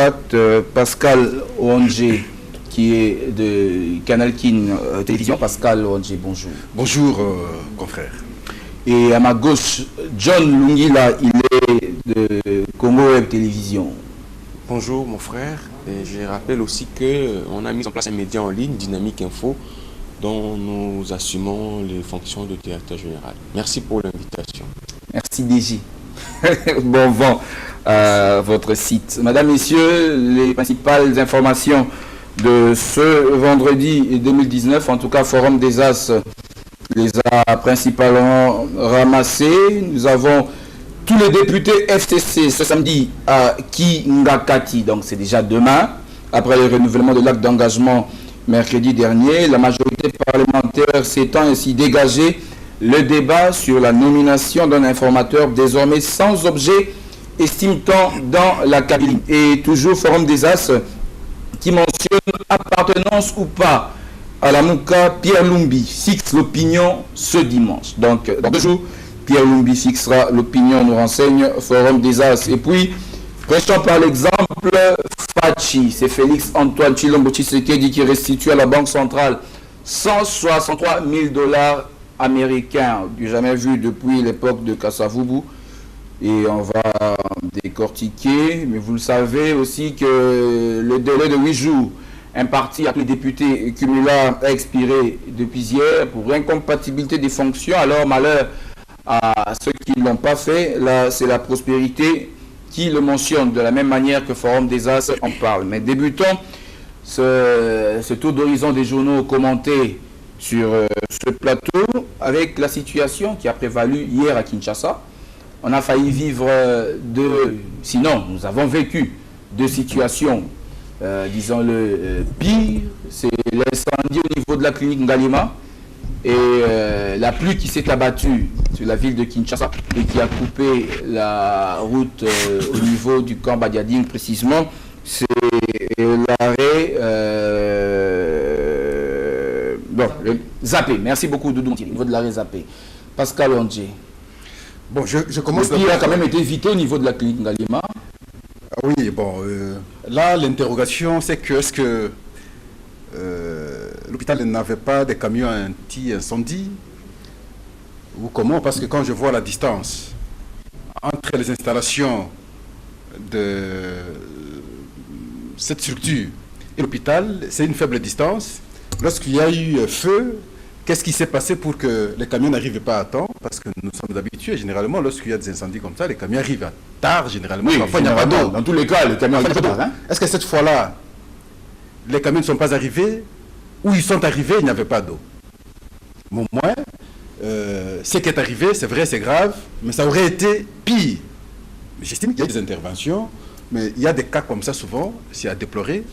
Pat, Pascal Ouangé, qui est de Canal Kin Télévision. Pascal Ouangé, bonjour. Bonjour, confrère. Et à ma gauche, John Lungila, il est de Congo Web Télévision. Bonjour mon frère, et je rappelle aussi qu'on a mis en place un média en ligne, Dynamique Info, dont nous assumons les fonctions de directeur général. Merci pour l'invitation. Merci DJ. Bon vent à votre site. Madame, Messieurs, les principales informations de ce vendredi 2019, en tout cas Forum des As les a principalement ramassés. Nous avons tous les députés FCC ce samedi à Kingakati, donc c'est déjà demain, après le renouvellement de l'acte d'engagement mercredi dernier. La majorité parlementaire s'étant ainsi dégagée le débat sur la nomination d'un informateur désormais sans objet, estime-t-on dans la cabine. Et toujours Forum des As qui mentionne appartenance ou pas à la Mouka, Pierre Lumbi fixe l'opinion ce dimanche. Donc dans 2 jours, Pierre Lumbi fixera l'opinion, nous renseigne Forum des As. Et puis, prêchant par l'exemple, Fachi, c'est Félix Antoine Chilombo Tshisekedi qui restitue à la Banque centrale 163 000 $ américains, du jamais vu depuis l'époque de Kassavubu. Et on va décortiquer, mais vous le savez aussi que le délai de 8 jours imparti à tous les députés cumulants a expiré depuis hier pour incompatibilité des fonctions. Alors malheur à ceux qui ne l'ont pas fait, là c'est la prospérité qui le mentionne de la même manière que Forum des As en parle. Mais débutons ce tour d'horizon des journaux commentés sur ce plateau avec la situation qui a prévalu hier à Kinshasa. On a failli vivre sinon nous avons vécu 2 situations, disons-le, pires. C'est l'incendie au niveau de la clinique Ngalima et la pluie qui s'est abattue sur la ville de Kinshasa et qui a coupé la route au niveau du camp Badiadine précisément. C'est l'arrêt le Zappé. Merci beaucoup Doudou au niveau de l'arrêt Zappé. Pascal Ouangé. Bon, je commence. Il a quand même été évité au niveau de la clinique Ngalima. Oui, bon, là l'interrogation c'est que est-ce que l'hôpital n'avait pas des camions anti-incendie ou comment? Parce que quand je vois la distance entre les installations de cette structure et l'hôpital, c'est une faible distance. Lorsqu'il y a eu feu, qu'est-ce qui s'est passé pour que les camions n'arrivent pas à temps? Parce que nous sommes habitués, généralement, lorsqu'il y a des incendies comme ça, les camions arrivent tard, généralement. Oui, parfois, il n'y a pas d'eau. Dans tous les cas, les camions arrivent tard. Hein? Est-ce que cette fois-là, les camions ne sont pas arrivés, ou ils sont arrivés, il n'y avait pas d'eau? Au moins, ce qui est arrivé, c'est vrai, c'est grave, mais ça aurait été pire. J'estime qu'il y a des interventions, mais il y a des cas comme ça souvent, c'est à déplorer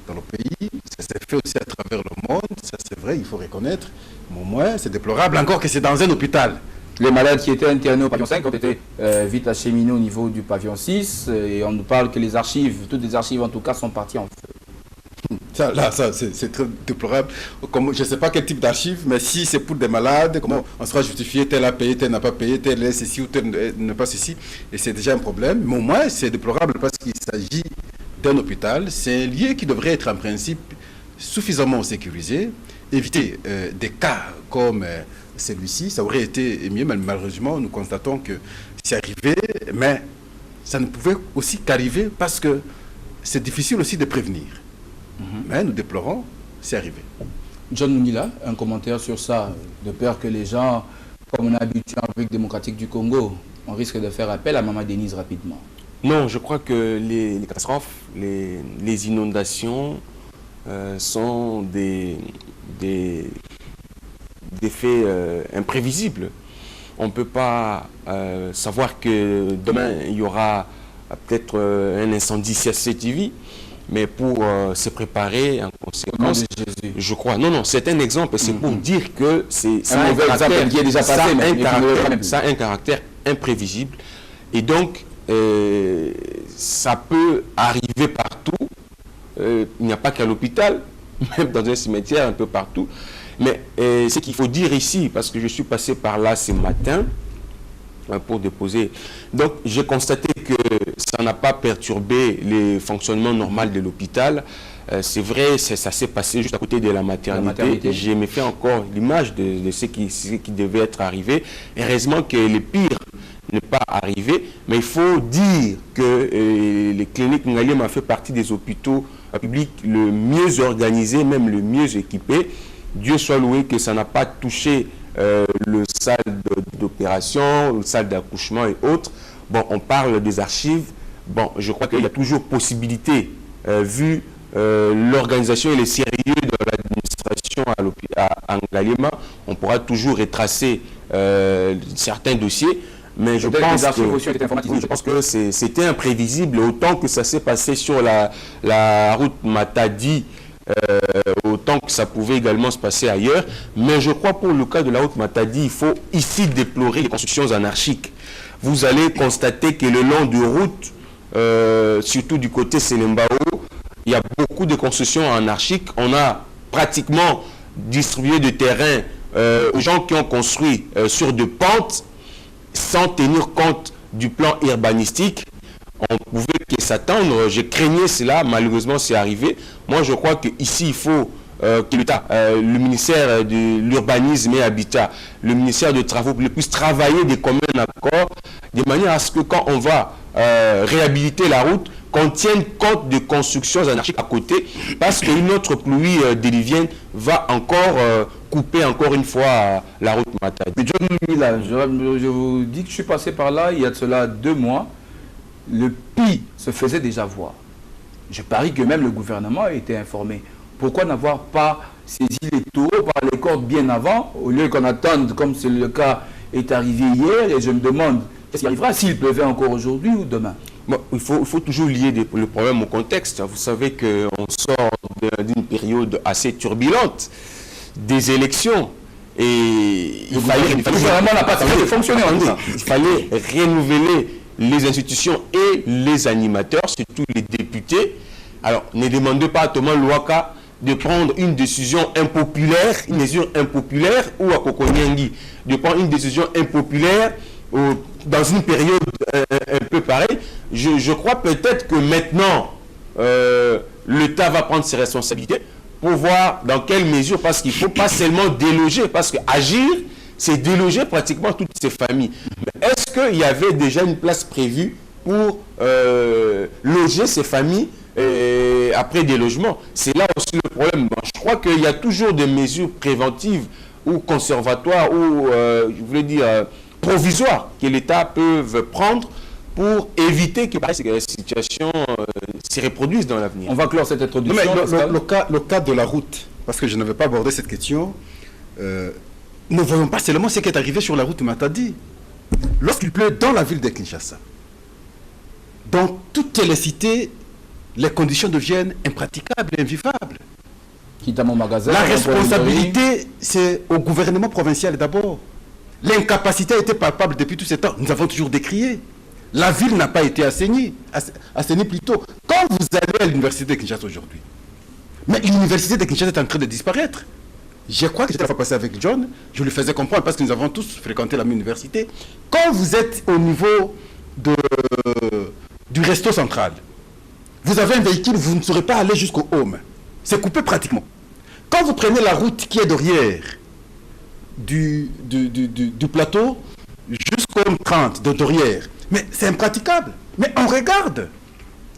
dans le pays, ça s'est fait aussi à travers le monde, ça c'est vrai, il faut reconnaître, mais au moins c'est déplorable encore que c'est dans un hôpital. Les malades qui étaient internés au pavillon 5 ont été vite acheminés au niveau du pavillon 6 et on nous parle que les archives, toutes les archives en tout cas sont parties en feu. Ça c'est très déplorable. Comme, je ne sais pas quel type d'archives, mais si c'est pour des malades, comment on sera justifié, tel a payé, tel n'a pas payé, tel est ceci ou tel n'est pas ceci, et c'est déjà un problème. Mais au moins c'est déplorable parce qu'il s'agit d'un hôpital, c'est un lieu qui devrait être en principe suffisamment sécurisé, éviter des cas comme celui-ci, ça aurait été mieux, mais malheureusement nous constatons que c'est arrivé, mais ça ne pouvait aussi qu'arriver parce que c'est difficile aussi de prévenir. Mais nous déplorons, c'est arrivé. John Nunila, un commentaire sur ça, de peur que les gens, comme on a habitué en République démocratique du Congo, on risque de faire appel à Maman Denise rapidement. Non, je crois que les catastrophes, les inondations sont des faits imprévisibles. On ne peut pas savoir que demain, il y aura peut-être un incendie ici à CTV, mais pour se préparer en conséquence, je crois. Non, c'est un exemple, c'est pour dire que c'est un mauvais exemple qui est déjà passé, ça a un caractère imprévisible. Et donc, ça peut arriver partout. Il n'y a pas qu'à l'hôpital, même dans un cimetière, un peu partout. Mais ce qu'il faut dire ici, parce que je suis passé par là ce matin, pour déposer. Donc, j'ai constaté que ça n'a pas perturbé les fonctionnements normaux de l'hôpital. C'est vrai, ça s'est passé juste à côté de la maternité. J'ai me fait encore l'image de ce qui devait être arrivé. Heureusement que le pire n'est pas arrivé, mais il faut dire que les cliniques Ngalema fait partie des hôpitaux publics le mieux organisés, même le mieux équipés. Dieu soit loué que ça n'a pas touché le salle d'opération, le salle d'accouchement et autres. Bon, on parle des archives. Bon, je crois qu'il y a toujours possibilité, vu l'organisation et le sérieux de l'administration à Ngalema, on pourra toujours retracer certains dossiers. Mais je pense que c'était imprévisible, autant que ça s'est passé sur la route Matadi, autant que ça pouvait également se passer ailleurs. Mais je crois pour le cas de la route Matadi, il faut ici déplorer les constructions anarchiques. Vous allez constater que le long de route, surtout du côté Selembao, il y a beaucoup de constructions anarchiques. On a pratiquement distribué de terrain aux gens qui ont construit sur des pentes, sans tenir compte du plan urbanistique. On pouvait que s'attendre, je craignais cela, malheureusement c'est arrivé. Moi je crois qu'ici il faut que l'État, le ministère de l'urbanisme et habitat, le ministère des travaux puissent travailler des communs accords, de manière à ce que quand on va réhabiliter la route, qu'on tienne compte de constructions anarchiques à côté, parce qu'une autre pluie diluvienne va encore couper encore une fois la route Matadi. Mais John Mila, je vous dis que je suis passé par là il y a de cela 2 mois. Le pire se faisait déjà voir. Je parie que même le gouvernement a été informé. Pourquoi n'avoir pas saisi les taureaux par les cordes bien avant, au lieu qu'on attende, comme c'est le cas est arrivé hier, et je me demande, qu'est-ce qui arrivera s'il pleuvait encore aujourd'hui ou demain? Bon, il faut toujours lier le problème au contexte. Vous savez qu'on sort d'une période assez turbulente, des élections, et il fallait renouveler les institutions et les animateurs, surtout les députés. Alors, ne demandez pas à Thomas Louaka de prendre une décision impopulaire, une mesure impopulaire, ou à Kokonyangui, de prendre une décision impopulaire dans une période un peu pareille. Je crois peut-être que maintenant, l'État va prendre ses responsabilités pour voir dans quelle mesure, parce qu'il ne faut pas seulement déloger, parce qu'agir, c'est déloger pratiquement toutes ces familles. Mais est-ce qu'il y avait déjà une place prévue pour loger ces familles après des logements? C'est là aussi le problème. Bon, je crois qu'il y a toujours des mesures préventives ou conservatoires ou, je voulais dire, provisoires que l'État peut prendre pour éviter que ces situations se reproduisent dans l'avenir. On va clore cette introduction. Le cas de la route, parce que je ne vais pas aborder cette question, ne voyons pas seulement ce qui est arrivé sur la route Matadi. Lorsqu'il pleut dans la ville de Kinshasa, dans toutes les cités, les conditions deviennent impraticables et invivables. Quitte à mon magasin, la responsabilité, c'est au gouvernement provincial d'abord. L'incapacité a été palpable depuis tout ce temps. Nous avons toujours décrié. La ville n'a pas été assainie plutôt. Quand vous allez à l'université de Kinshasa aujourd'hui, mais l'université de Kinshasa est en train de disparaître. Je crois que j'étais la fois passée avec John, je lui faisais comprendre parce que nous avons tous fréquenté la même université. Quand vous êtes au niveau du resto central, vous avez un véhicule, vous ne saurez pas aller jusqu'au home. C'est coupé pratiquement. Quand vous prenez la route qui est derrière du plateau jusqu'au home 30 de derrière, mais c'est impraticable. Mais on regarde.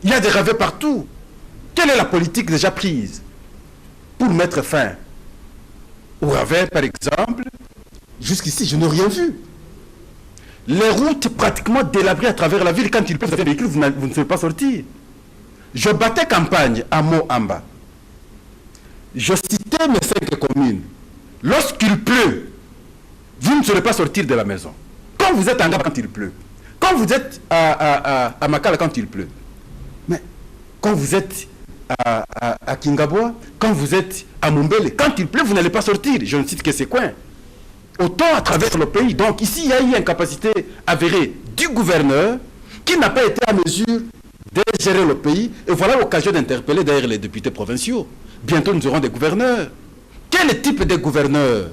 Il y a des ravets partout. Quelle est la politique déjà prise pour mettre fin au ravin, par exemple? Jusqu'ici, je n'ai rien vu. Les routes pratiquement délabrées à travers la ville. Quand il pleut, vous avez un véhicule, vous ne savez pas sortir. Je battais campagne à Moamba. Je citais mes 5 communes. Lorsqu'il pleut, vous ne saurez pas sortir de la maison. Quand vous êtes en Gaba, quand il pleut. Quand vous êtes à Makala, quand il pleut. Mais quand vous êtes à Kingaboa, quand vous êtes à Mumbele, quand il pleut, vous n'allez pas sortir. Je ne cite que ces coins. Autant à travers le pays. Donc ici, il y a eu une capacité avérée du gouverneur qui n'a pas été à mesure de gérer le pays. Et voilà l'occasion d'interpeller d'ailleurs les députés provinciaux. Bientôt, nous aurons des gouverneurs. Quel type de gouverneur?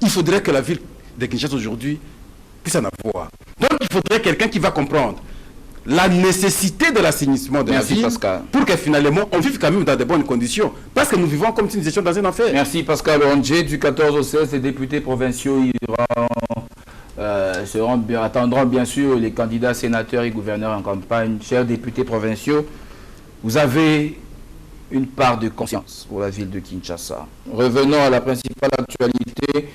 Il faudrait que la ville de Kinshasa aujourd'hui puisse en avoir. Donc il faudrait quelqu'un qui va comprendre la nécessité de l'assainissement de la ville pour que finalement on vive quand même dans de bonnes conditions. Parce que nous vivons comme si nous étions dans un enfer. Merci Pascal Ondje. Du 14 au 16, les députés provinciaux attendront bien sûr les candidats sénateurs et gouverneurs en campagne. Chers députés provinciaux, vous avez une part de conscience pour la ville de Kinshasa. Revenons à la principale actualité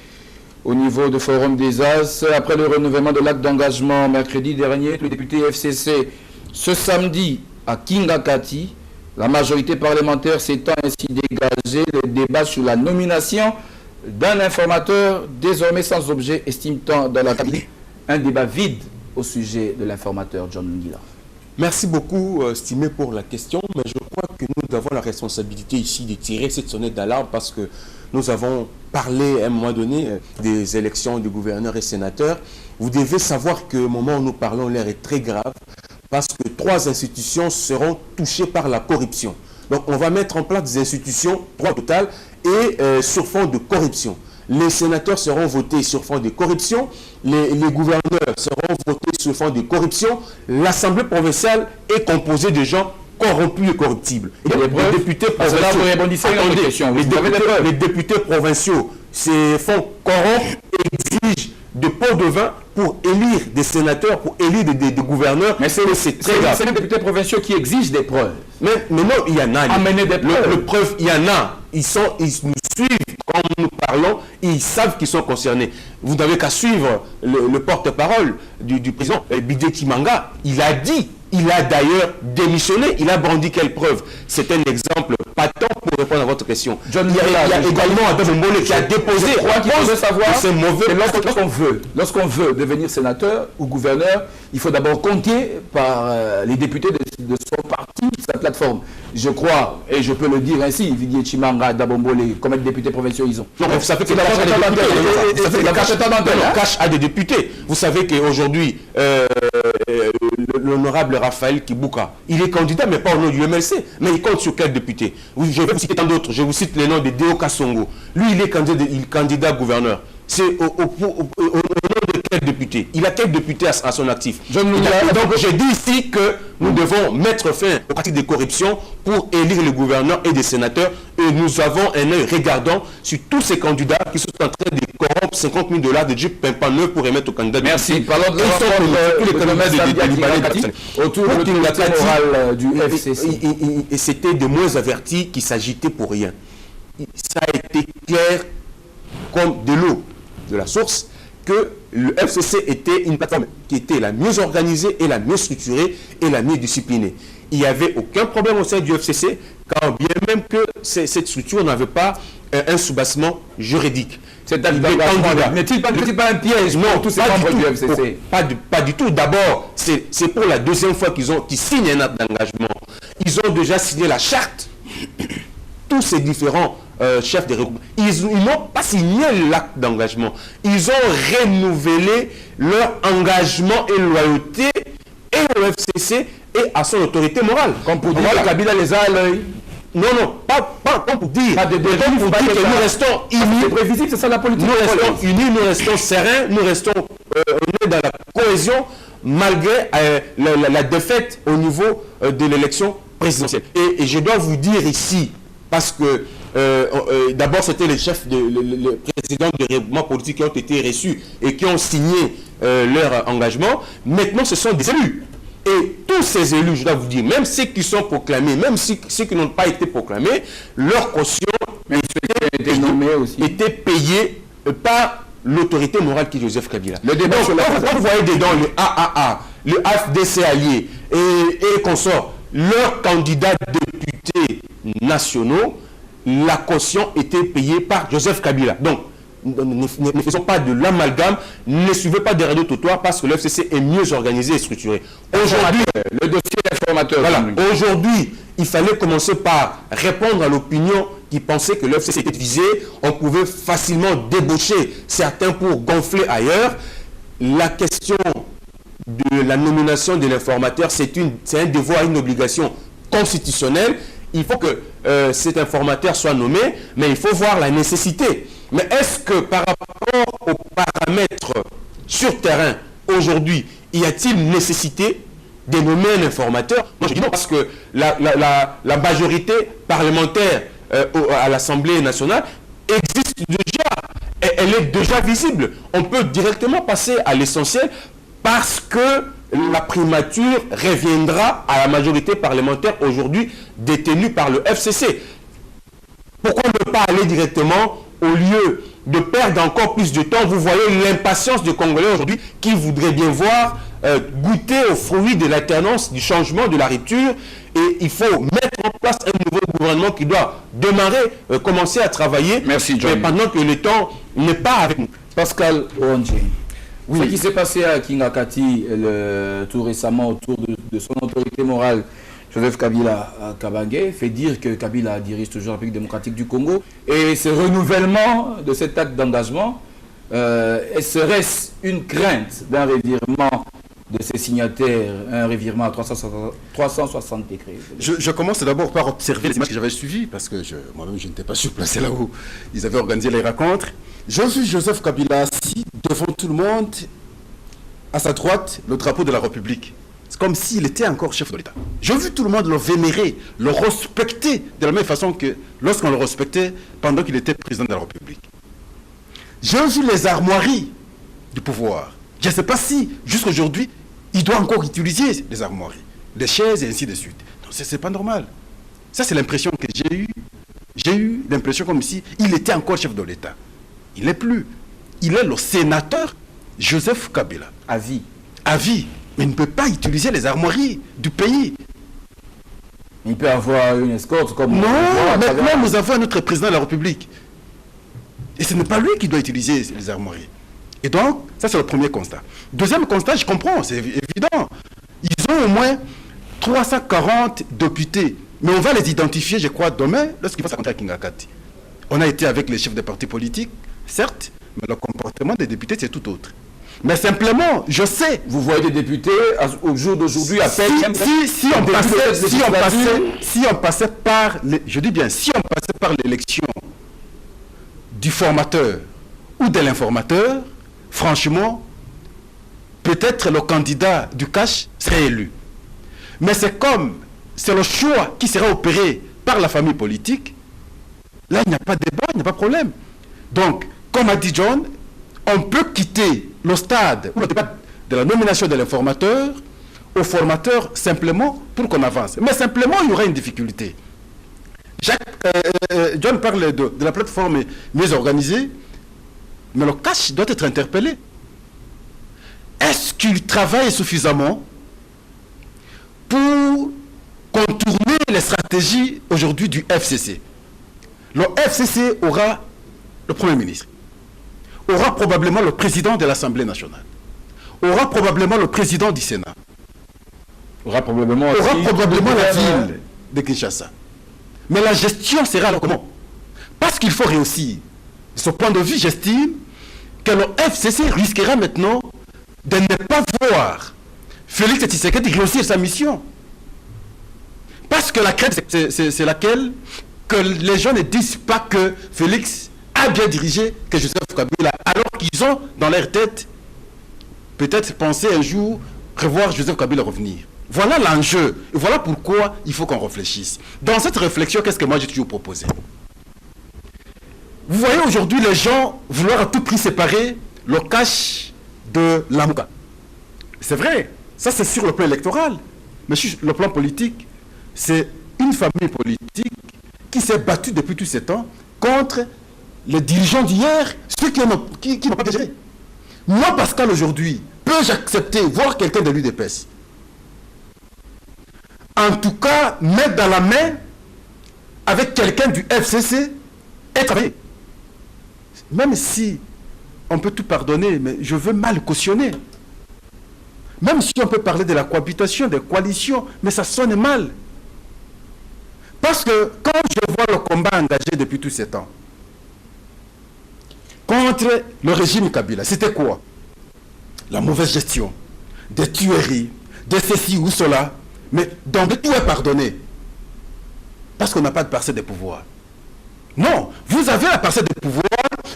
au niveau du Forum des As. Après le renouvellement de l'acte d'engagement mercredi dernier, le député FCC, ce samedi à Kingakati, la majorité parlementaire s'étant ainsi dégagée, le débat sur la nomination d'un informateur désormais sans objet, estime-t-on dans la cabinet un débat vide au sujet de l'informateur John Ngila. Merci beaucoup, estimé, pour la question, mais je crois que nous avons la responsabilité ici de tirer cette sonnette d'alarme parce que nous avons parlé à un moment donné des élections de gouverneurs et sénateurs. Vous devez savoir qu'au moment où nous parlons, l'air est très grave parce que 3 institutions seront touchées par la corruption. Donc on va mettre en place des institutions, 3 totales, et sur fond de corruption. Les sénateurs seront votés sur fond de corruption, les gouverneurs seront votés sur fond de corruption, l'Assemblée provinciale est composée de gens corrompus et corruptibles. Et les députés provinciaux, les députés provinciaux se font corrompre, exigent de pots de vin pour élire des sénateurs, pour élire des gouverneurs. Mais c'est très grave. C'est les députés provinciaux qui exigent des preuves. Mais non, il y en a. Amener des preuves. Le preuve, il y en a. Ils nous suivent quand nous parlons, ils savent qu'ils sont concernés. Vous n'avez qu'à suivre le porte-parole du président Bidé Kimanga. Il a dit, il a d'ailleurs démissionné, il a brandi quelle preuve. C'est un exemple patent pour répondre à votre question. Il y a également Adam Mbole qui a déposé. Je crois qu'il faut savoir, c'est mauvais. Lorsqu'on veut devenir sénateur ou gouverneur, il faut d'abord compter par les députés de son parti, sa plateforme. Je crois, et je peux le dire ainsi, Vidier Chimanga, Dabombole, combien de députés provinciaux ils ont? Non, vous savez que cache à des députés. Vous savez qu'aujourd'hui, l'honorable Raphaël Kibuka, il est candidat, mais pas au nom du MLC. Mais il compte sur quel député? Je vais vous citer tant d'autres. Je vous cite les noms de Deo Kassongo. Lui, il est candidat gouverneur. C'est au nom de quel député? Il a quel député à son actif? Donc j'ai dit ici que nous devons mettre fin aux pratiques de corruption pour élire les gouverneurs et des sénateurs. Et nous avons un œil regardant sur tous ces candidats qui sont en train de corrompre 50 000 $ de Jeep pimpant neuf pour émettre au candidat. Merci. Parlons de autour de moral du FCC. Et c'était de moins avertis qu'il s'agitait pour rien. Ça a été clair comme de l'eau de la source que le FCC était une plateforme qui était la mieux organisée et la mieux structurée et la mieux disciplinée. Il n'y avait aucun problème au sein du FCC, quand bien même que cette structure n'avait pas un soubassement juridique. N'est-il pas un piège pour tous ces membres du FCC? Pas du tout. D'abord, c'est pour la deuxième fois qu'ils signent un acte d'engagement. Ils ont déjà signé la charte. Tous ces différents chefs de regroupement, ils n'ont pas signé l'acte d'engagement. Ils ont renouvelé leur engagement et loyauté et au FCC et à son autorité morale. Comme pour dire que Kabila les a à l'œil. Non, pas comme pour dire. Pas de pour dire que nous restons unis. C'est prévisible, c'est ça la politique. Nous restons unis, nous restons sereins, nous restons dans la cohésion malgré la défaite au niveau de l'élection présidentielle. Et je dois vous dire ici, parce que d'abord c'était les chefs, les présidents de regroupements politiques qui ont été reçus et qui ont signé leur engagement. Maintenant, ce sont des élus. Et tous ces élus, je dois vous dire, même ceux qui sont proclamés, même ceux qui n'ont pas été proclamés, leur caution était payée par l'autorité morale qui est Joseph Kabila. Le débat sur quand vous voyez dedans le AAA, le AFDC allié et consorts, leurs candidats députés nationaux, la caution était payée par Joseph Kabila. Donc, ne faisons pas de l'amalgame, ne suivez pas des radios-trottoirs parce que le FCC est mieux organisé et structuré. Aujourd'hui, le dossier informateur. Voilà, aujourd'hui, il fallait commencer par répondre à l'opinion qui pensait que le FCC était visé. On pouvait facilement débaucher certains pour gonfler ailleurs. La question de la nomination de l'informateur, c'est un devoir, une obligation constitutionnelle. Il faut que cet informateur soit nommé, mais il faut voir la nécessité. Mais est-ce que par rapport aux paramètres sur terrain, aujourd'hui, y a-t-il nécessité de nommer un informateur? Moi, je dis non, parce que la majorité parlementaire à l'Assemblée nationale existe déjà. Elle est déjà visible. On peut directement passer à l'essentiel parce que la primature reviendra à la majorité parlementaire aujourd'hui détenue par le FCC. Pourquoi ne pas aller directement au lieu de perdre encore plus de temps? Vous voyez l'impatience des Congolais aujourd'hui qui voudraient bien voir goûter aux fruits de l'alternance, du changement, de la rupture. Et il faut mettre en place un nouveau gouvernement qui doit démarrer, commencer à travailler. Merci, John. Mais pendant que le temps n'est pas avec nous. Pascal Orange, oui. Ce qui s'est passé à Kingakati tout récemment autour de son autorité morale, Joseph Kabila à Kabange, fait dire que Kabila dirige toujours la République démocratique du Congo. Et ce renouvellement de cet acte d'engagement, serait-ce une crainte d'un revirement de ces signataires, un revirement à 360 décrets? Je commence d'abord par observer les images que j'avais suivies, parce que moi-même je n'étais pas sur place là où ils avaient organisé les rencontres. J'ai vu Joseph Kabila assis devant tout le monde, à sa droite, le drapeau de la République. C'est comme s'il était encore chef de l'État. J'ai vu tout le monde le vénérer, le respecter de la même façon que lorsqu'on le respectait pendant qu'il était président de la République. J'ai vu les armoiries du pouvoir. Je ne sais pas si, jusqu'aujourd'hui, il doit encore utiliser les armoiries, les chaises et ainsi de suite. Non, ce n'est pas normal. Ça, c'est l'impression que j'ai eue. J'ai eu l'impression comme si il était encore chef de l'État. Il n'est plus. Il est le sénateur Joseph Kabila. À vie. À vie. Mais il ne peut pas utiliser les armoiries du pays. Il peut avoir une escorte comme... Non, maintenant nous avons notre président de la République. Et ce n'est pas lui qui doit utiliser les armoiries. Et donc, ça c'est le premier constat. Deuxième constat, je comprends, c'est évident. Ils ont au moins 340 députés. Mais on va les identifier, je crois, demain, lorsqu'ils vont s'affronter à Kingakati. On a été avec les chefs des partis politiques, certes, mais le comportement des députés, c'est tout autre. Mais simplement, je sais... Vous voyez des députés, au jour d'aujourd'hui, à peine... Si on passait par... Je dis bien, si on passait par l'élection du formateur ou de l'informateur, franchement, peut-être le candidat du cash serait élu. Mais c'est comme... C'est le choix qui sera opéré par la famille politique. Là, il n'y a pas de débat, il n'y a pas de problème. Donc, comme a dit John, on peut quitter le stade ou le débat de la nomination de l'informateur au formateur simplement pour qu'on avance. Mais simplement, il y aura une difficulté. John parle de la plateforme mieux organisée, mais le cash doit être interpellé. Est-ce qu'il travaille suffisamment pour contourner les stratégies aujourd'hui du FCC? Le FCC aura le Premier ministre, aura probablement le président de l'Assemblée nationale, aura probablement le président du Sénat, aura probablement la ville de Kinshasa. Mais la gestion sera alors comment? Parce qu'il faut réussir. De ce point de vue, j'estime que le FCC risquera maintenant de ne pas voir Félix Tshisekedi réussir sa mission. Parce que la crainte, c'est laquelle? Que les gens ne disent pas que Félix a bien dirigé que Joseph Kabila, alors qu'ils ont dans leur tête peut-être pensé un jour revoir Joseph Kabila revenir. Voilà l'enjeu. Et voilà pourquoi il faut qu'on réfléchisse. Dans cette réflexion, qu'est-ce que moi j'ai toujours proposé? Vous voyez aujourd'hui les gens vouloir à tout prix séparer le cash de l'Amouka. C'est vrai, ça c'est sur le plan électoral. Mais sur le plan politique, c'est une famille politique qui s'est battue depuis tous ces temps contre les dirigeants d'hier, ceux qui n'ont pas géré. Moi, Pascal, aujourd'hui, peux-je accepter voir quelqu'un de l'UDPS? En tout cas, mettre dans la main avec quelqu'un du FCC et travailler. Même si on peut tout pardonner, mais je veux mal cautionner. Même si on peut parler de la cohabitation, des coalitions, mais ça sonne mal. Parce que quand je vois le combat engagé depuis tous ces temps contre le régime Kabila, c'était quoi? La mauvaise gestion, des tueries, de ceci ou cela. Mais donc tout est pardonné. Parce qu'on n'a pas de parcelle de pouvoir. Non, vous avez la parcelle de pouvoir,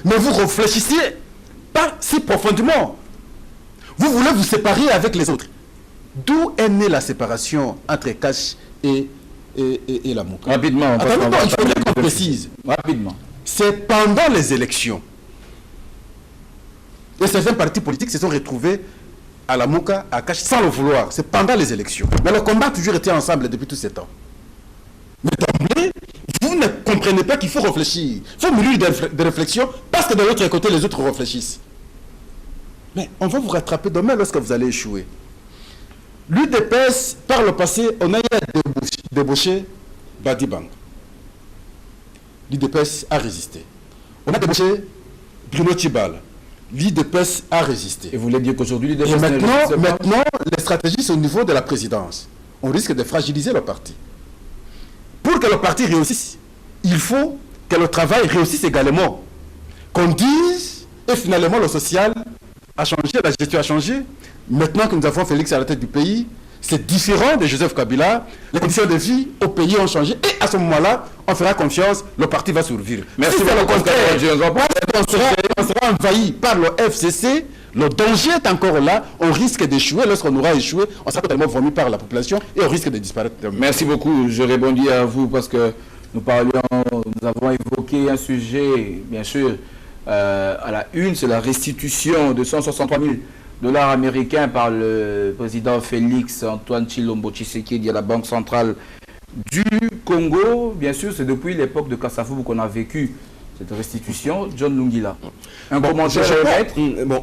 mais vous réfléchissez pas si profondément. Vous voulez vous séparer avec les autres. D'où est née la séparation entre Cash et Lamuka? Rapidement. Attendez, non, il faut qu'on précise. Rapidement. C'est pendant les élections. Et certains partis politiques se sont retrouvés à Lamuka, à Cash, sans le vouloir. C'est pendant les élections. Mais le combat a toujours été ensemble depuis tous ces temps. Mais d'emblée, vous ne comprenez pas qu'il faut réfléchir. Il faut mûrir des réflexions parce que de l'autre côté, les autres réfléchissent. Mais on va vous rattraper demain lorsque vous allez échouer. L'UDPS, par le passé, on a eu à débaucher Badibang. L'UDPS a résisté. On a débauché Bruno Tibal. L'UDPS a résisté. Et vous voulez dire qu'aujourd'hui, l'UDPS... Et maintenant, les stratégies sont au niveau de la présidence. On risque de fragiliser le parti. Pour que le parti réussisse, il faut que le travail réussisse également. Qu'on dise, et finalement le social a changé, la gestion a changé. Maintenant que nous avons Félix à la tête du pays, c'est différent de Joseph Kabila. Les conditions de vie au pays ont changé. Et à ce moment-là, on fera confiance, le parti va survivre. Merci beaucoup. On sera envahi par le FCC. Le danger est encore là. On risque d'échouer. Lorsqu'on aura échoué, on sera totalement vomi par la population et on risque de disparaître. Merci beaucoup. Je répondis à vous parce que nous avons évoqué un sujet, bien sûr, à la une, c'est la restitution de 163 000 $ américains par le président Félix Antoine Tshilombo Tshisekedi à la Banque centrale du Congo. Bien sûr, c'est depuis l'époque de Kasavubu qu'on a vécu cette restitution. John Lungila. Un commentaire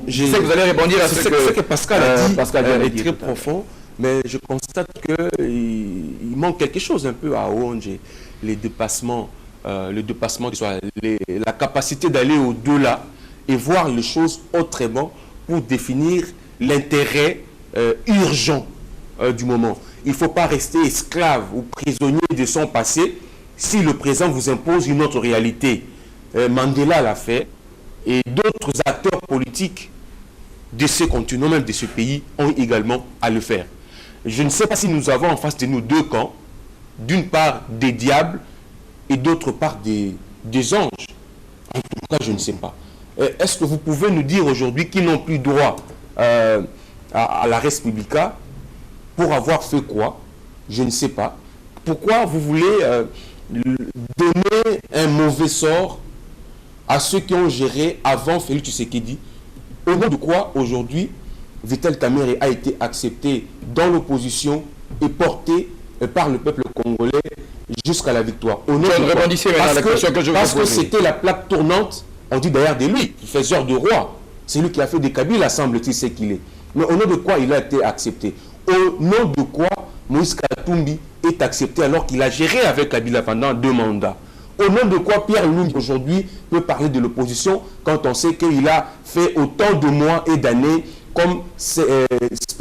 je sais que vous allez répondre à ce que Pascal a dit. Pascal est très profond, mais je constate qu'il manque quelque chose un peu à ONG. Les dépassements, la capacité d'aller au-delà et voir les choses autrement pour définir l'intérêt urgent du moment. Il ne faut pas rester esclave ou prisonnier de son passé si le présent vous impose une autre réalité. Mandela l'a fait et d'autres acteurs politiques de ce continent, même de ce pays, ont également à le faire. Je ne sais pas si nous avons en face de nous deux camps, d'une part des diables et d'autre part des anges. En tout cas, je ne sais pas. Est-ce que vous pouvez nous dire aujourd'hui qu'ils n'ont plus droit à la Res Publica pour avoir fait quoi? Je ne sais pas. Pourquoi vous voulez donner un mauvais sort à ceux qui ont géré avant Félix Tshisekedi? Au nom de quoi aujourd'hui Vital Kamerhe a été accepté dans l'opposition et porté par le peuple congolais jusqu'à la victoire? Au nom de quoi? Parce que c'était la plaque tournante. On dit d'ailleurs de lui, faiseur de roi. C'est lui qui a fait des Kabila, semble-t-il, c'est qu'il est. Mais au nom de quoi il a été accepté? Au nom de quoi Moïse Katumbi est accepté alors qu'il a géré avec Kabila pendant 2 mandats? Au nom de quoi Pierre Lumbi aujourd'hui peut parler de l'opposition quand on sait qu'il a fait autant de mois et d'années comme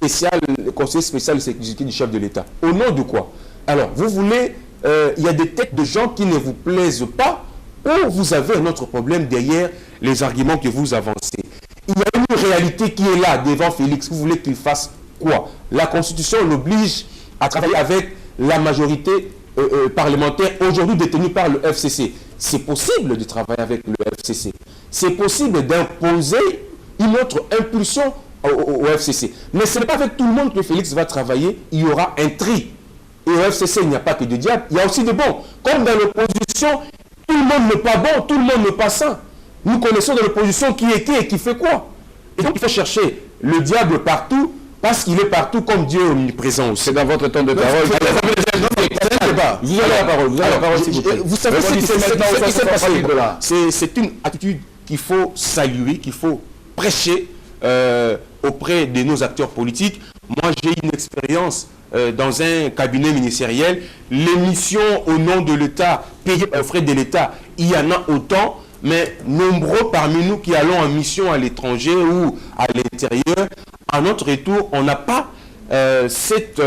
conseiller spécial de sécurité du chef de l'État? Au nom de quoi? Alors, vous voulez, il y a des têtes de gens qui ne vous plaisent pas, ou vous avez un autre problème derrière les arguments que vous avancez. Il y a une réalité qui est là devant Félix. Vous voulez qu'il fasse quoi? La Constitution l'oblige à travailler avec la majorité parlementaire aujourd'hui détenue par le FCC. C'est possible de travailler avec le FCC. C'est possible d'imposer une autre impulsion au FCC. Mais ce n'est pas avec tout le monde que Félix va travailler. Il y aura un tri. Et au FCC, il n'y a pas que des diables, il y a aussi des bons. Comme dans l'opposition, tout le monde n'est pas bon, tout le monde n'est pas sain. Nous connaissons de l'opposition qui est qui et qui fait quoi. Et donc il faut chercher le diable partout, parce qu'il est partout comme Dieu est omniprésent aussi. C'est dans votre temps de parole. Vous avez la parole. Vous avez la parole, s'il vous plaît. Vous savez ce qui s'est passé. C'est une attitude qu'il faut saluer, qu'il faut prêcher auprès de nos acteurs politiques. Moi, j'ai une expérience dans un cabinet ministériel. Les missions au nom de l'État, payées aux frais de l'État, il y en a autant, mais nombreux parmi nous qui allons en mission à l'étranger ou à l'intérieur, à notre retour, on n'a pas cette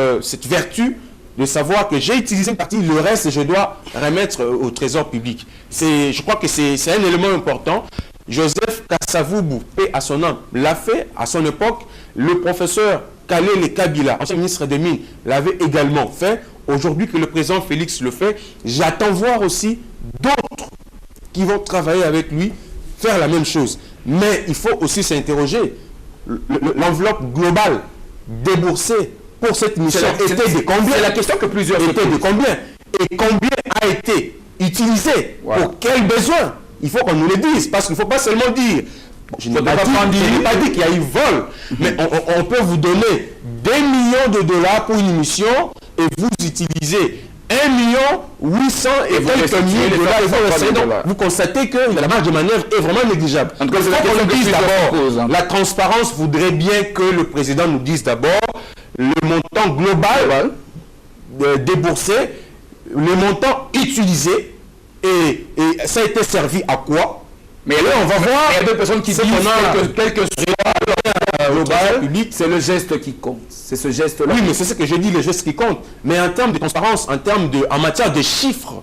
vertu de savoir que j'ai utilisé une partie, le reste, je dois remettre au trésor public. Je crois que c'est un élément important. Joseph Kasavubu, paix à son âme, l'a fait à son époque. Le professeur Kalele Kabila, ancien ministre des Mines, l'avait également fait. Aujourd'hui que le président Félix le fait, j'attends voir aussi d'autres qui vont travailler avec lui, faire la même chose. Mais il faut aussi s'interroger. l'enveloppe globale déboursée pour cette mission était de combien? C'est la question que plusieurs était de combien? Et combien a été utilisé? Voilà. Pour quels besoins? Il faut qu'on nous le dise, parce qu'il ne faut pas seulement dire. Je n'ai pas dit qu'il y a eu vol, mais on peut vous donner des millions de dollars pour une mission et vous utilisez 1,8 million et quelques milliers de dollars. Et vous constatez que la marge de manœuvre est vraiment négligeable. En tout cas, c'est la question que plusieurs posent. La transparence voudrait bien que le président nous dise d'abord le montant global déboursé, le montant utilisé et ça a été servi à quoi? Mais là, on va voir. Il y a deux personnes qui disent que quel que soit global public, c'est le geste qui compte. C'est ce geste-là. Oui, mais c'est ce que je dis, le geste qui compte. Mais en termes de transparence, en matière de chiffres,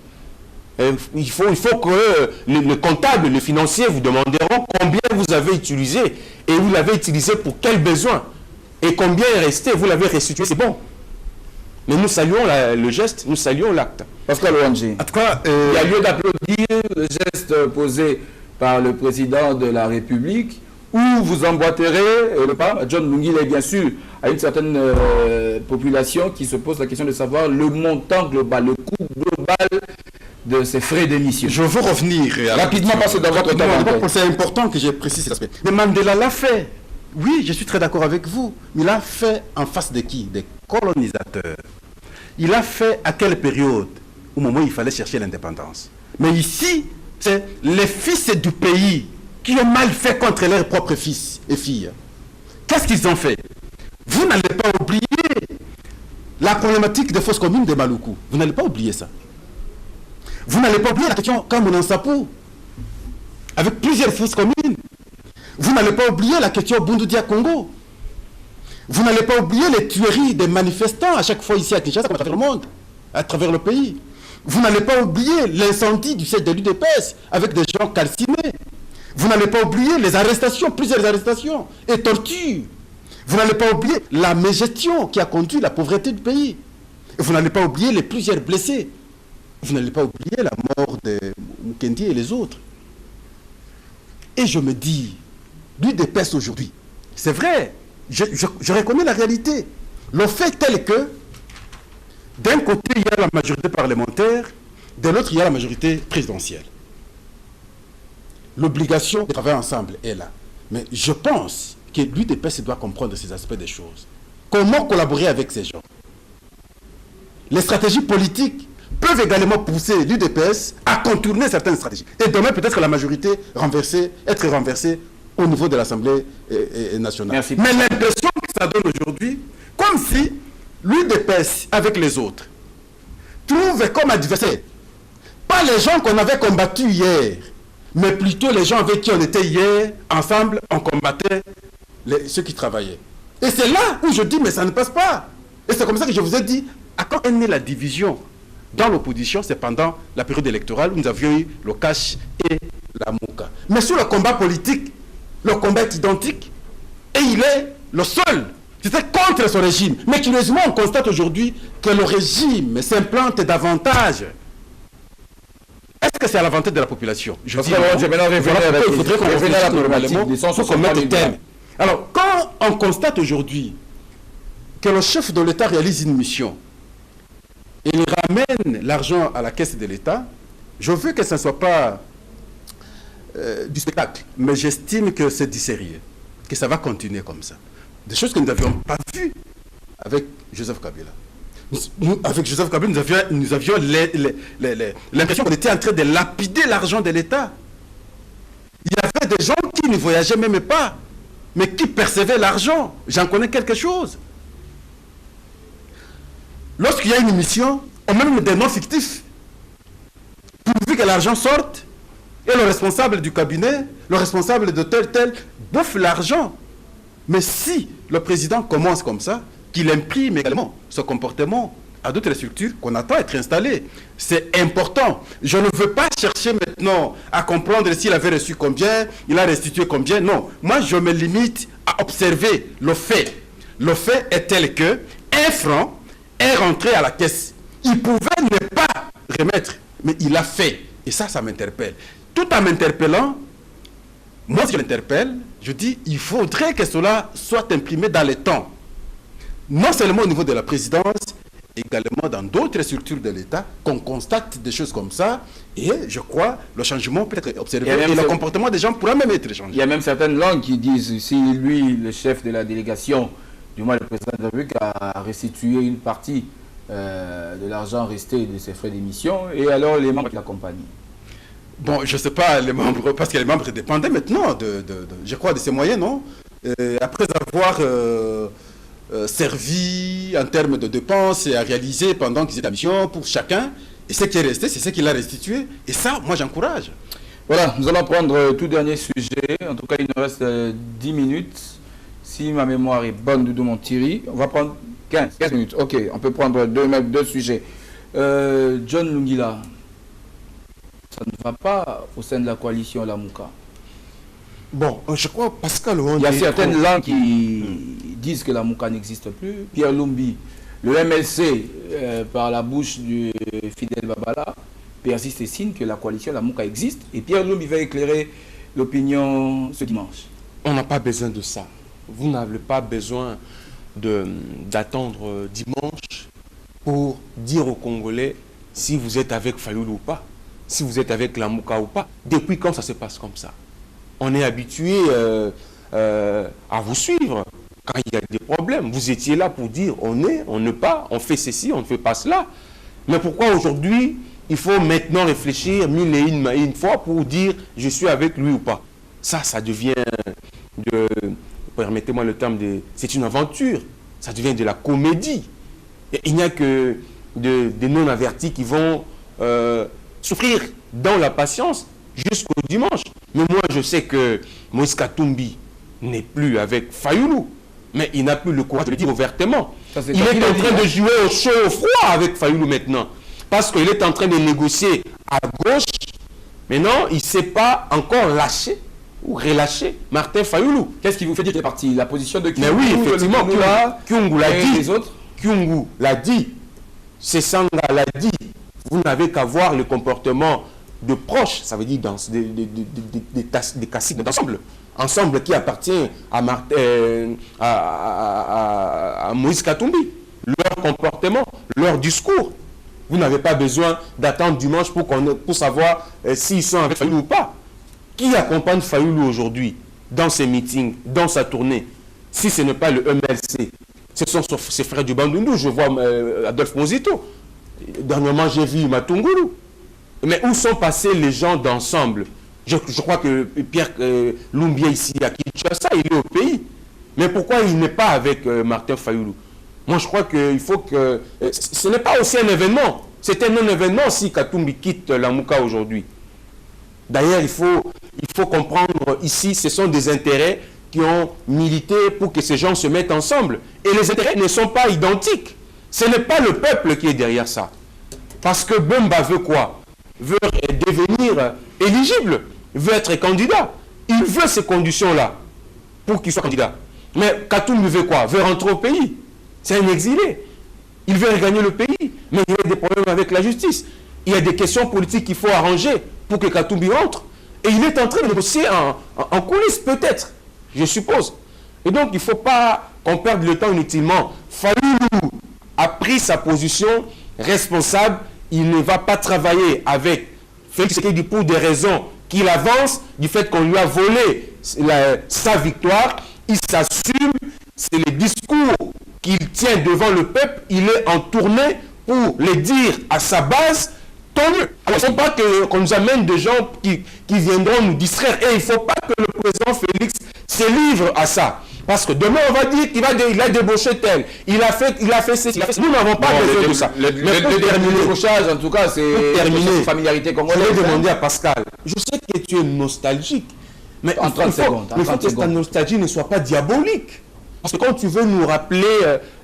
il faut que le comptable, le financier vous demanderont combien vous avez utilisé et vous l'avez utilisé pour quel besoin et combien est resté, vous l'avez restitué, c'est bon. Mais nous saluons le geste, nous saluons l'acte. Pascal Ouandji, En tout cas, il y a lieu d'applaudir le geste posé par le président de la République, où vous emboîterez le pas. John Lungile, bien sûr, à une certaine population qui se pose la question de savoir le montant global, le coût global de ces frais d'émission. je veux revenir Rapidement, parce que dans votre temps, c'est important que je précise cet aspect. Mais Mandela l'a fait. Oui, je suis très d'accord avec vous. Mais il l'a fait en face de qui? Des colonisateurs. Il a fait à quelle période? Au moment où il fallait chercher l'indépendance. Mais ici, c'est les fils du pays qui ont mal fait contre leurs propres fils et filles. Qu'est-ce qu'ils ont fait? Vous n'allez pas oublier la problématique des fausses communes de Maluku. Vous n'allez pas oublier ça. Vous n'allez pas oublier la question Kamoun-Ansapou, avec plusieurs fausses communes. Vous n'allez pas oublier la question Bundudia Congo. Vous n'allez pas oublier les tueries des manifestants à chaque fois ici à Kinshasa, comme à travers le monde, à travers le pays. Vous n'allez pas oublier l'incendie du siège de l'UDPS avec des gens calcinés. Vous n'allez pas oublier les arrestations, plusieurs arrestations et tortures. Vous n'allez pas oublier la mégestion qui a conduit la pauvreté du pays. Et vous n'allez pas oublier les plusieurs blessés. Vous n'allez pas oublier la mort de Mukendi et les autres. Et je me dis, l'UDPS aujourd'hui, c'est vrai, je reconnais la réalité. Le fait tel que, d'un côté, il y a la majorité parlementaire, de l'autre, il y a la majorité présidentielle. L'obligation de travailler ensemble est là. Mais je pense que l'UDPS doit comprendre ces aspects des choses. Comment collaborer avec ces gens? Les stratégies politiques peuvent également pousser l'UDPS à contourner certaines stratégies. Et demain, peut-être la majorité être renversée au niveau de l'Assemblée nationale. Merci. Mais l'impression que ça donne aujourd'hui, comme si l'UDPS, avec les autres, trouve comme adversaire, pas les gens qu'on avait combattus hier, mais plutôt les gens avec qui on était hier, ensemble, on combattait ceux qui travaillaient. Et c'est là où je dis, mais ça ne passe pas. Et c'est comme ça que je vous ai dit, à quand est née la division dans l'opposition, c'est pendant la période électorale où nous avions eu le Cash et la Mouka. Mais sur le combat politique, le combat est identique. Et il est le seul. C'était contre ce régime. Mais curieusement, on constate aujourd'hui que le régime s'implante davantage. Est-ce que c'est à l'avantage de la population? Il faudrait qu'on revienne à la problématique des 160 thèmes. Alors, quand on constate aujourd'hui que le chef de l'État réalise une mission, et il ramène l'argent à la caisse de l'État, je veux que ce ne soit pas du spectacle, mais j'estime que c'est du sérieux, que ça va continuer comme ça. Des choses que nous n'avions pas vues avec Joseph Kabila. Avec Joseph Kabila, nous avions l'impression qu'on était en train de lapider l'argent de l'État. Il y avait des gens qui ne voyageaient même pas, mais qui percevaient l'argent. J'en connais quelque chose. Lorsqu'il y a une mission, on met même des noms fictifs. Pourvu que l'argent sorte, et le responsable du cabinet, le responsable de tel, bouffe l'argent. Mais si le président commence comme ça, qu'il imprime également ce comportement à d'autres structures qu'on attend être installées, c'est important. Je ne veux pas chercher maintenant à comprendre s'il avait reçu combien, il a restitué combien. Non, moi je me limite à observer le fait. Le fait est tel que 1 franc est rentré à la caisse. Il pouvait ne pas remettre, mais il l'a fait. Et ça m'interpelle. Tout en m'interpellant, Moi, si je l'interpelle, je dis il faudrait que cela soit imprimé dans les temps. Non seulement au niveau de la présidence, également dans d'autres structures de l'État, qu'on constate des choses comme ça, et je crois le changement peut être observé, et le comportement des gens pourra même être changé. Il y a même certaines langues qui disent, si lui, le chef de la délégation, du moins le président de la République, a restitué une partie de l'argent resté de ses frais d'émission, et alors les membres qui l'accompagnent. Bon, je ne sais pas, les membres, parce que les membres dépendaient maintenant, je crois, de ces moyens, non? Après avoir servi en termes de dépenses et à réaliser pendant qu'ils étaient en mission pour chacun, et ce qui est resté, c'est ce qu'il a restitué, et ça, moi, j'encourage. Voilà, nous allons prendre tout dernier sujet, en tout cas, il nous reste 10 minutes. Si ma mémoire est bonne, Doudou Montiri, on va prendre 15 minutes. Ok, on peut prendre deux sujets. John Lungila, ça ne va pas au sein de la coalition Lamouka. Bon, je crois, Pascal... Il y a certaines langues qui disent que Lamouka n'existe plus. Pierre Lumbi, le MLC, par la bouche du Fidel Babala, persiste et signe que la coalition Lamouka existe. Et Pierre Lumbi va éclairer l'opinion ce dimanche. On n'a pas besoin de ça. Vous n'avez pas besoin d'attendre dimanche pour dire aux Congolais si vous êtes avec Fayoulou ou pas, si vous êtes avec Lamouka ou pas. Depuis quand ça se passe comme ça? On est habitué à vous suivre quand il y a des problèmes. Vous étiez là pour dire on est, on ne pas, on fait ceci, on ne fait pas cela. Mais pourquoi aujourd'hui, il faut maintenant réfléchir mille et une fois pour dire je suis avec lui ou pas? Ça devient permettez-moi le terme, c'est une aventure. Ça devient de la comédie. Et il n'y a que des non-avertis qui vont souffrir dans la patience jusqu'au dimanche. Mais moi, je sais que Moïse Katumbi n'est plus avec Fayoulou. Mais il n'a plus le courage de le dire ouvertement. Il est en train de jouer au chaud, au froid avec Fayoulou maintenant. Parce qu'il est en train de négocier à gauche. Maintenant, il ne s'est pas encore lâché ou relâché Martin Fayoulou. Qu'est-ce qui vous fait dire qu'il est parti? La position de Kyungu? Mais oui, effectivement, Kyungu l'a dit. Les autres? Kyungu l'a dit. Sesanga l'a dit. Vous n'avez qu'à voir le comportement de proches, ça veut dire des caciques d'ensemble. Ensemble qui appartient à Moïse Katumbi. Leur comportement, leur discours. Vous n'avez pas besoin d'attendre dimanche pour savoir s'ils sont avec Fayoulou ou pas. Qui accompagne Fayoulou aujourd'hui dans ses meetings, dans sa tournée? Si ce n'est pas le MLC, ce sont ses frères du Bandundu. Je vois Adolphe Mozito. Dernièrement, j'ai vu Matungulu. Mais où sont passés les gens d'ensemble? Je crois que Pierre Lumbi ici à Kinshasa, il est au pays. Mais pourquoi il n'est pas avec Martin Fayoulou? Moi, je crois qu'il faut que... ce n'est pas aussi un événement. C'est un non-événement si Katumbi quitte Lamouka aujourd'hui. D'ailleurs, il faut comprendre ici, ce sont des intérêts qui ont milité pour que ces gens se mettent ensemble. Et les intérêts ne sont pas identiques. Ce n'est pas le peuple qui est derrière ça. Parce que Bemba veut quoi? Veut devenir éligible, veut être candidat. Il veut ces conditions-là pour qu'il soit candidat. Mais Katumbi veut quoi? Veut rentrer au pays. C'est un exilé. Il veut regagner le pays. Mais il y a des problèmes avec la justice. Il y a des questions politiques qu'il faut arranger pour que Katumbi rentre. Et il est en train de négocier en coulisses, peut-être, je suppose. Et donc, il ne faut pas qu'on perde le temps inutilement. Fayoulou a pris sa position responsable. Il ne va pas travailler avec Félix Tshisekedi pour des raisons qu'il avance, du fait qu'on lui a volé sa victoire. Il s'assume, c'est les discours qu'il tient devant le peuple. Il est en tournée pour les dire à sa base. Tant mieux. Alors, il ne faut pas qu'on nous amène des gens qui viendront nous distraire. Et il ne faut pas que le président Félix se livre à ça. Parce que demain, on va dire qu'il a débauché tel. Il a fait ceci. Nous n'avons pas besoin de ça. Le débauchage, en tout cas, c'est une familiarité congolaise. Je vais demander à Pascal. Je sais que tu es nostalgique. Mais il faut que ta nostalgie ne soit pas diabolique. Parce que quand tu veux nous rappeler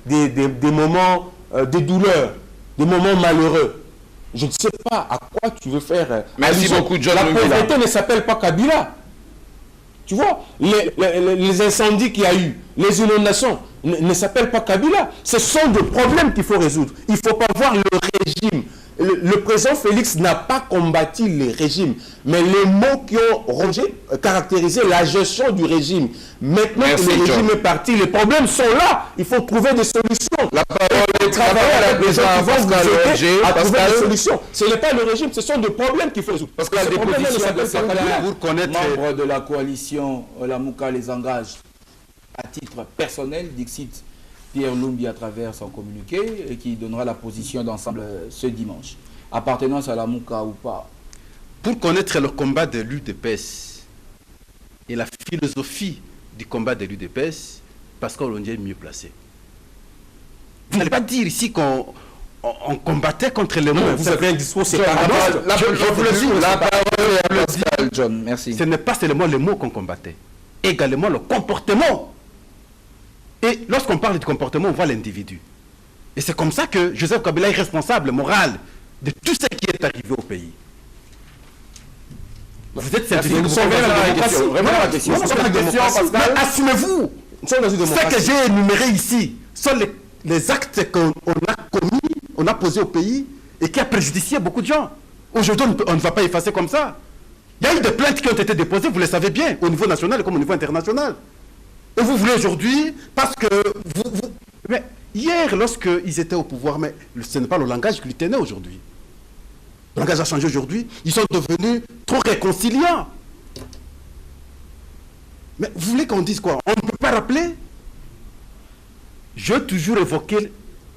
des moments de douleur, des moments malheureux, je ne sais pas à quoi tu veux faire. Merci beaucoup, John. La pauvreté ne s'appelle pas Kabila. Tu vois, les incendies qu'il y a eu, les inondations, ne s'appellent pas Kabila. Ce sont des problèmes qu'il faut résoudre. Il ne faut pas voir le régime Le président Félix n'a pas combattu les régimes, mais les mots qui ont caractérisé la gestion du régime. Maintenant que le régime est parti, les problèmes sont là. Il faut trouver des solutions. La parole est travailler à la présidente Pascal à trouver des solutions. Ce n'est pas le régime, ce sont des problèmes qu'il faut résoudre. Parce que la déposition de certains membres de la coalition Lamuka les engage à titre personnel, dixit Pierre Lumbi à travers son communiqué, et qui donnera la position d'ensemble ce dimanche. Appartenance à Lamuka ou pas? Pour connaître le combat de l'UDPS et la philosophie du combat de l'UDPS, Pascal Olondier est mieux placé. Vous n'allez pas dire ici qu'on combattait contre les mots. Vous avez un discours séparatiste. Je vous le dis. La parole est à Pascal John. Merci. Ce n'est pas seulement les mots qu'on combattait, également le comportement. Et lorsqu'on parle du comportement, on voit l'individu. Et c'est comme ça que Joseph Kabila est responsable moral de tout ce qui est arrivé au pays. Vous êtes certifié. Vraiment la question. Assumez-vous. Ce que j'ai énuméré ici sont les actes qu'on a commis, on a posés au pays et qui a préjudicié beaucoup de gens. Aujourd'hui, on ne va pas effacer comme ça. Il y a eu des plaintes qui ont été déposées, vous le savez bien, au niveau national comme au niveau international. Et vous voulez aujourd'hui, parce que mais hier, lorsqu'ils étaient au pouvoir, mais ce n'est pas le langage qu'ils tenaient aujourd'hui. Le langage a changé aujourd'hui. Ils sont devenus trop réconciliants. Mais vous voulez qu'on dise quoi? On ne peut pas rappeler. J'ai toujours évoqué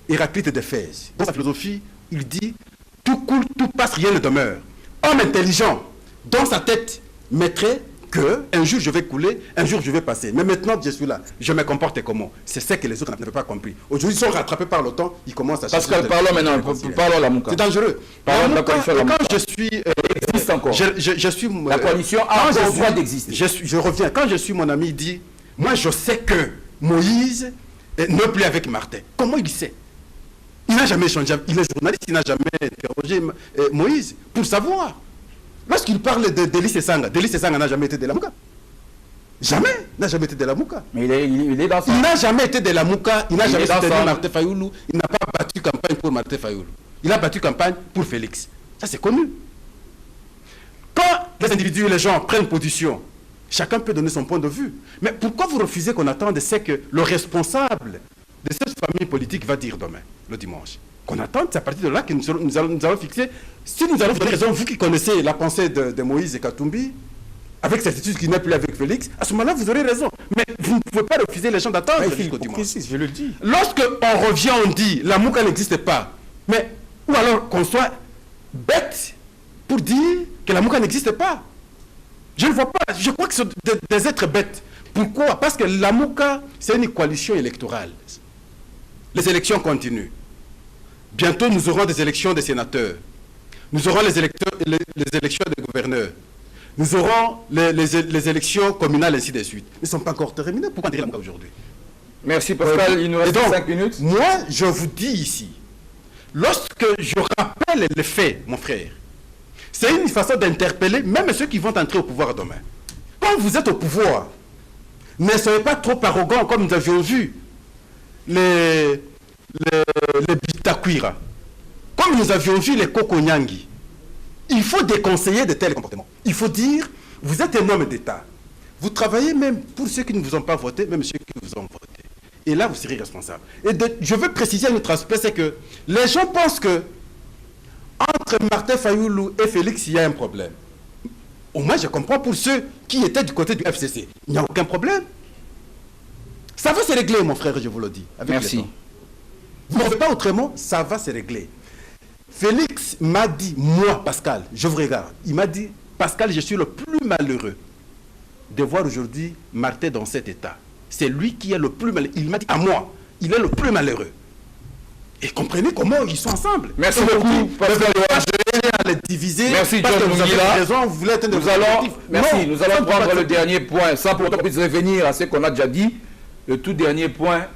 Héraclite d'Éphèse. Dans sa philosophie, il dit « Tout coule, tout passe, rien ne demeure ». Homme intelligent, dans sa tête, mettrait que un jour je vais couler, un jour je vais passer. Mais maintenant je suis là, je me comporte comment? C'est ce que les autres n'avaient pas compris. Aujourd'hui ils sont rattrapés par le temps, ils commencent à chercher. Pascal, parlons maintenant, parlons la Mouka. C'est dangereux. Parlons la coalition quand je suis... existe encore. Je suis la coalition a le droit d'exister. Je reviens, quand je suis mon ami, il dit, moi je sais que Moïse n'est plus avec Martin. Comment il sait? Il n'a jamais échangé, il est journaliste, il n'a jamais interrogé Moïse pour savoir. Lorsqu'il parle de Délice Sanga n'a jamais été de la Mouka. Jamais, n'a jamais été de la Mouka. Mais il est dans ça. Il n'a jamais été de la Mouka, il n'a jamais soutenu Martin Fayoulou, il n'a pas battu campagne pour Martin Fayoulou. Il a battu campagne pour Félix. Ça c'est connu. Quand les individus et les gens prennent position, chacun peut donner son point de vue. Mais pourquoi vous refusez qu'on attende ce que le responsable de cette famille politique va dire demain, le dimanche? Qu'on attende, c'est à partir de là que nous allons fixer. Si nous allons vous donner raison, vous qui connaissez la pensée de Moïse et Katumbi, avec certitude qu'il n'est plus avec Félix, à ce moment-là, vous aurez raison. Mais vous ne pouvez pas refuser les gens d'attendre jusqu'au dimanche. Je le dis. Lorsque on revient, on dit la Mouka n'existe pas. Mais, ou alors qu'on soit bête pour dire que la Mouka n'existe pas. Je ne vois pas. Je crois que ce sont des êtres bêtes. Pourquoi? Parce que la Mouka, c'est une coalition électorale. Les élections continuent. Bientôt, nous aurons des élections des sénateurs. Nous aurons les élections des gouverneurs. Nous aurons les élections communales, ainsi de suite. Ils ne sont pas encore terminés. Pourquoi dire la aujourd'hui? Merci Pascal, il nous reste 5 minutes. Moi, je vous dis ici, lorsque je rappelle les faits, mon frère, c'est une façon d'interpeller même ceux qui vont entrer au pouvoir demain. Quand vous êtes au pouvoir, ne soyez pas trop arrogants comme nous avions vu les Bitakwira, comme nous avions vu les Kokonyangi. Il faut déconseiller de tels comportements. Il faut dire, vous êtes un homme d'État. Vous travaillez même pour ceux qui ne vous ont pas voté, même ceux qui vous ont voté. Et là, vous serez responsable. Et je veux préciser un autre aspect, c'est que les gens pensent que entre Martin Fayoulou et Félix, il y a un problème. Au moins, je comprends pour ceux qui étaient du côté du FCC. Il n'y a aucun problème. Ça va se régler, mon frère, je vous le dis. Merci. Vous ne faites pas autrement, ça va se régler. Félix m'a dit, moi, Pascal, je vous regarde, il m'a dit, Pascal, je suis le plus malheureux de voir aujourd'hui Martin dans cet état. C'est lui qui est le plus malheureux. Il m'a dit, à moi, il est le plus malheureux. Et comprenez comment ils sont ensemble. Merci beaucoup, Pascal. À les diviser. Merci, parce John que vous avez Mungila. raison, vous voulez être nous allons prendre le dernier point. Ça, pour qu'on puisse revenir à ce qu'on a déjà dit. Le tout dernier point,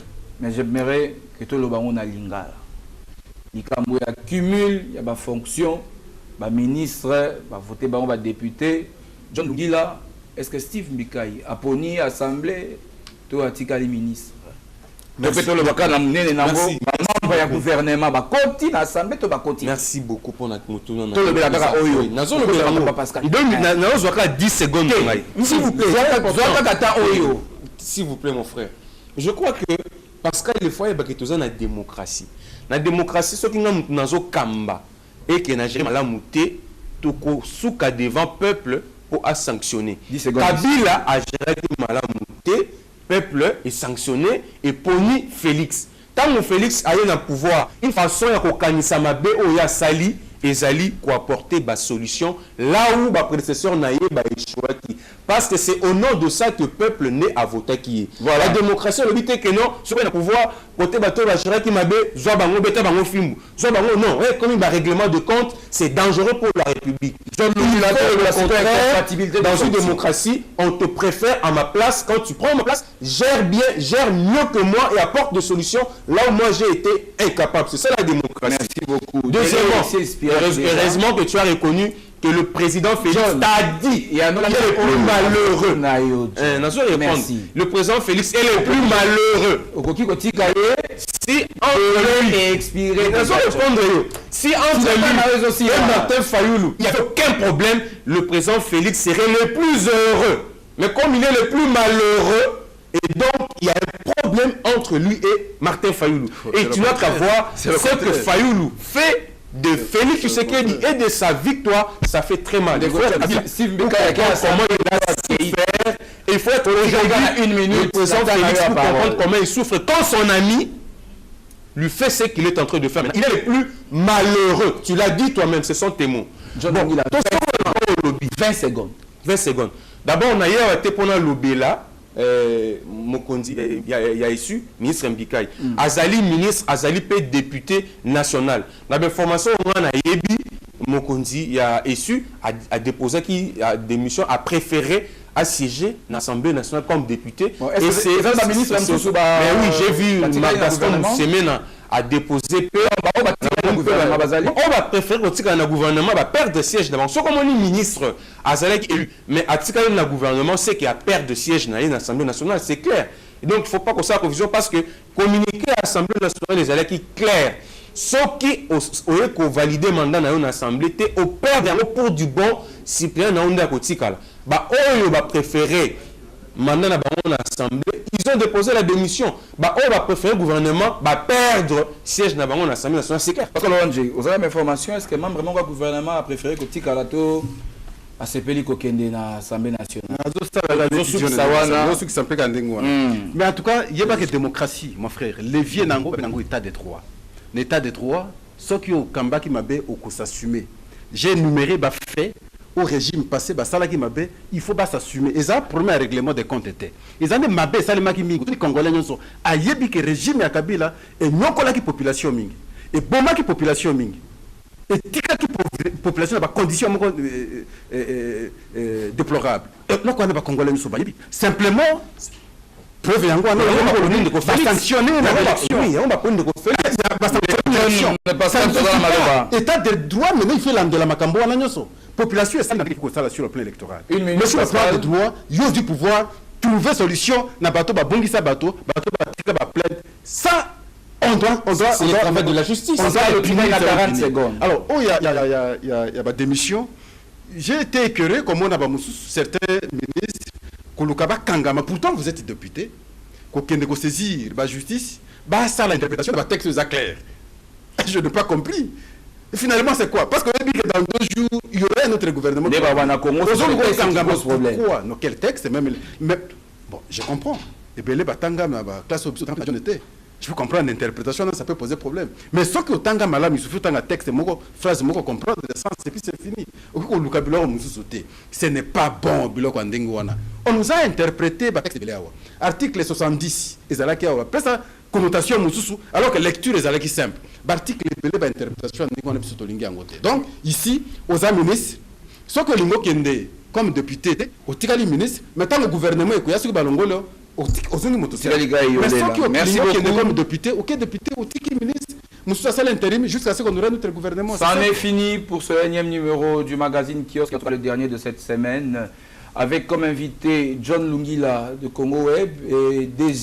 mais j'aimerais que tout le monde ait lingala. Il y a cumul, il y a des fonctions, des ministres, des votés, des députés. John Mungila, est-ce que Steve Mbikai a poni assemblée, tout a tika les ministres? Merci. membre du gouvernement, Bakoti, l'Assemblée, tu vas continuer. Merci beaucoup pour notre moto. Donc, 10 secondes. S'il vous plaît, s'il vous plaît, mon frère. Je crois que Pascal, il faut que la démocratie. La démocratie, ce qui est dans Kamba et qui est dans la moutée, tout souka devant peuple pour sanctionner. Kabila a géré la moutée, peuple est sanctionné et poni Félix. Tant que Félix a eu le pouvoir, une façon de kanisa mabe ou ya sali ezali ko apporter ba solution là où ba prédécesseur na ye ba échoué. Parce que c'est au nom de ça que le peuple né à voter qui est. Voilà. La démocratie, le but est que non, ce qu'on a pouvoir, côté bateau, la chira qui m'a bé, soit bango, bêta bango film, soit bango, non, comme il y a un règlement de compte, c'est dangereux pour la République. Dans une démocratie, on te préfère à ma place, quand tu prends ma place, gère bien, gère mieux que moi et apporte des solutions là où moi j'ai été incapable. C'est ça la démocratie. Merci beaucoup. Deuxièmement, heureusement que tu as reconnu que le président Félix t'a dit il est le plus malheureux. Le président Félix est le plus malheureux. Si entre lui et Martin Fayoulou, il n'y a aucun problème, le président Félix serait le plus heureux. Mais comme il est le plus malheureux, et donc il y a un problème entre lui et Martin Fayoulou. Et tu n'as qu'à voir ce que Fayoulou fait de Félix Tshisekedi et de sa victoire, ça fait très mal. Il faut être aujourd'hui une minute, le président Félix pour comprendre comment il souffre quand son ami lui fait ce qu'il est en train de faire. Il est le plus malheureux. Tu l'as dit toi-même, ce sont tes mots. Bon, 20 secondes. 20 secondes. D'abord, on a été pendant le lobby là. Mokondi, il y a issu, ministre Mbikaï. Azali ministre, Azali peut député national. Dans l'information, on a Yebi, Mokondi, il y a issu, a déposé qui a démission, a préféré assiéger l'Assemblée nationale comme député. Bon, et c'est le ministre mais oui, j'ai vu Gaston Semena a déposé on va préférer que le gouvernement va perdre siège d'avant. Ce comme on est ministre Azalek élu, mais à le gouvernement c'est qu'il y a perte de siège dans l'Assemblée nationale, c'est clair. Et donc il ne faut pas qu'on soit en confusion parce que communiquer à l'Assemblée nationale les Azalek est clair. Ce qui ont validé le mandat dans l'Assemblée, c'est au perdre pour du bon Cyprien dans l'Assemblée. On va préférer mandat dans l'Assemblée. Ils ont déposé la démission. On va préférer le gouvernement perdre siège dans l'Assemblée nationale. C'est clair. Parce que l'ONG, vous avez l'information, est-ce que même vraiment le gouvernement a préféré que Tikalato a CPLI Kokende dans l'Assemblée nationale? Mais en tout cas, il n'y a pas que démocratie, mon frère. Levier nango état de droit. L'état de droit, ceux qui ont Kamba qui m'a bé au s'assumer. J'ai énuméré fait au régime passé, il faut s'assumer. Et ça, le premier règlement des comptes était. Ils ont dit que ça les Congolais sont à yebi que régime à Kabila et non qui population mingi et bomba qui population mingi et tika qui population dans conditions déplorables. Là qu'on a pas Congolais sont pas yebi. Simplement preuve yango on va sanctionner l'élection. Oui, on va prendre état de droit mais il fait l'an de la Makambo à population est sur le plan électoral. Mais sur le plan de droit, il y a du pouvoir trouver solution na bateau bongisa bateau plainte. Ça on doit c'est le travail de la justice. On doit le tribunal à 40 secondes. Alors, il y a ma démission. J'ai été écœuré comme on a certains ministres Kolukaba Kangama. Pourtant vous êtes député. Qu'aucun de saisir la justice, ça l'interprétation de texte clair. Je n'ai pas compris. Et finalement, c'est quoi? Parce que dans 2 jours, il y aurait un autre gouvernement. Pourquoi? Non, quel texte même. Bon, je comprends. Et bien, les Batanga, classe je peux comprendre l'interprétation, ça peut poser problème. Mais ce que Tanga Malam, il suffit d'un texte, phrase, comprendre le sens, et puis c'est fini. Ce n'est pas bon, on nous a interprété le texte. Article 70, après ça, connotation, alors que lecture est simple. L'article est interprétation. Donc, ici, aux ministres, ce que l'Ingo Kende, comme député, au Tikali ministre, maintenant le gouvernement est quoi? Merci beaucoup. Comme député, ok député, au Tiki ministre, nous sommes à l'intérim jusqu'à ce qu'on aura notre gouvernement. Ça en est fini pour ce 1e numéro du magazine Kiosque, le dernier de cette semaine, avec comme invité John Lungila de Congo Web et des